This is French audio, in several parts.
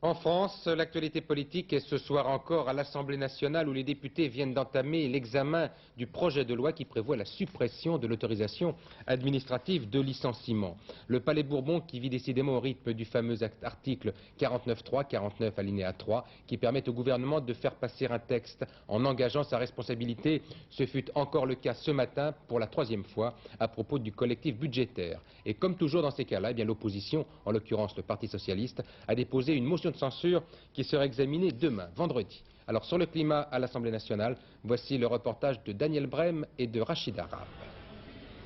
En France, l'actualité politique est ce soir encore à l'Assemblée nationale où les députés viennent d'entamer l'examen du projet de loi qui prévoit la suppression de l'autorisation administrative de licenciement. Le Palais Bourbon qui vit décidément au rythme du fameux article 49.3, 49 alinéa 3, qui permet au gouvernement de faire passer un texte en engageant sa responsabilité. Ce fut encore le cas ce matin pour la troisième fois à propos du collectif budgétaire. Et comme toujours dans ces cas-là, eh bien l'opposition, en l'occurrence le Parti socialiste, a déposé une motion de censure qui sera examinée demain, vendredi. Alors sur le climat à l'Assemblée nationale, voici le reportage de Daniel Brem et de Rachid Arab.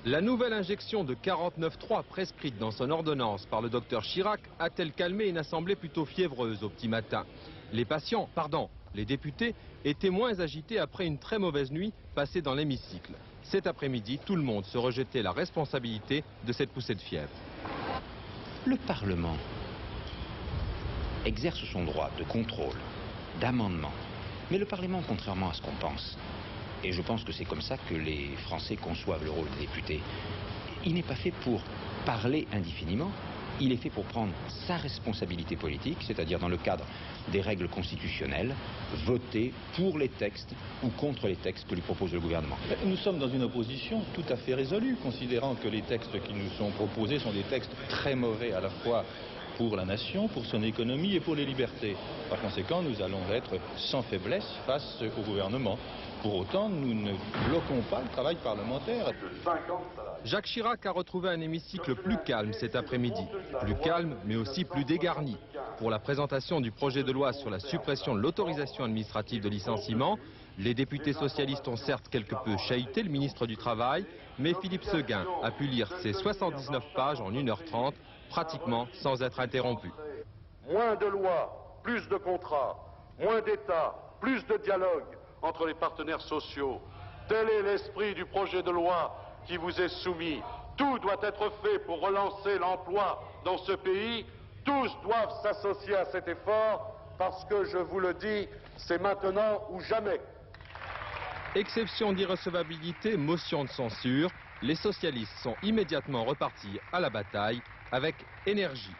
La nouvelle injection de 49.3 prescrite dans son ordonnance par le docteur Chirac a-t-elle calmé une assemblée plutôt fiévreuse au petit matin? Les députés étaient moins agités après une très mauvaise nuit passée dans l'hémicycle. Cet après-midi, tout le monde se rejetait la responsabilité de cette poussée de fièvre. Le Parlement exerce son droit de contrôle, d'amendement. Mais le Parlement, contrairement à ce qu'on pense, et je pense que c'est comme ça que les Français conçoivent le rôle des députés, il n'est pas fait pour parler indéfiniment, il est fait pour prendre sa responsabilité politique, c'est-à-dire dans le cadre des règles constitutionnelles, voter pour les textes ou contre les textes que lui propose le gouvernement. Nous sommes dans une opposition tout à fait résolue, considérant que les textes qui nous sont proposés sont des textes très mauvais à la fois pour la nation, pour son économie et pour les libertés. Par conséquent, nous allons être sans faiblesse face au gouvernement. Pour autant, nous ne bloquons pas le travail parlementaire. Jacques Chirac a retrouvé un hémicycle plus calme cet après-midi. Plus calme, mais aussi plus dégarni. Pour la présentation du projet de loi sur la suppression de l'autorisation administrative de licenciement, les députés socialistes ont certes quelque peu chahuté le ministre du Travail, mais Philippe Séguin a pu lire ses 79 pages en 1h30, pratiquement sans être interrompu. Moins de lois, plus de contrats, moins d'État, plus de dialogue entre les partenaires sociaux. Tel est l'esprit du projet de loi qui vous est soumis. Tout doit être fait pour relancer l'emploi dans ce pays. Tous doivent s'associer à cet effort parce que, je vous le dis, c'est maintenant ou jamais. Exception d'irrecevabilité, motion de censure, les socialistes sont immédiatement repartis à la bataille avec énergie.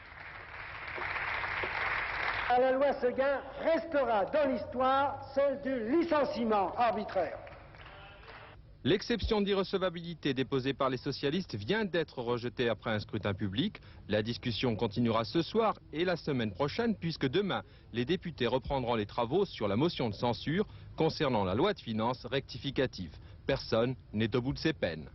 La loi Séguin restera dans l'histoire celle du licenciement arbitraire. L'exception d'irrecevabilité déposée par les socialistes vient d'être rejetée après un scrutin public. La discussion continuera ce soir et la semaine prochaine puisque demain, les députés reprendront les travaux sur la motion de censure concernant la loi de finances rectificative. Personne n'est au bout de ses peines.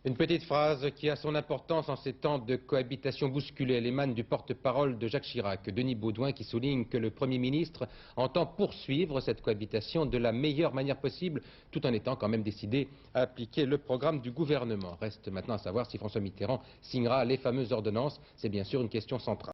Une petite phrase qui a son importance en ces temps de cohabitation bousculée. Elle émane du porte-parole de Jacques Chirac, Denis Baudouin, qui souligne que le Premier ministre entend poursuivre cette cohabitation de la meilleure manière possible, tout en étant quand même décidé à appliquer le programme du gouvernement. Reste maintenant à savoir si François Mitterrand signera les fameuses ordonnances. C'est bien sûr une question centrale.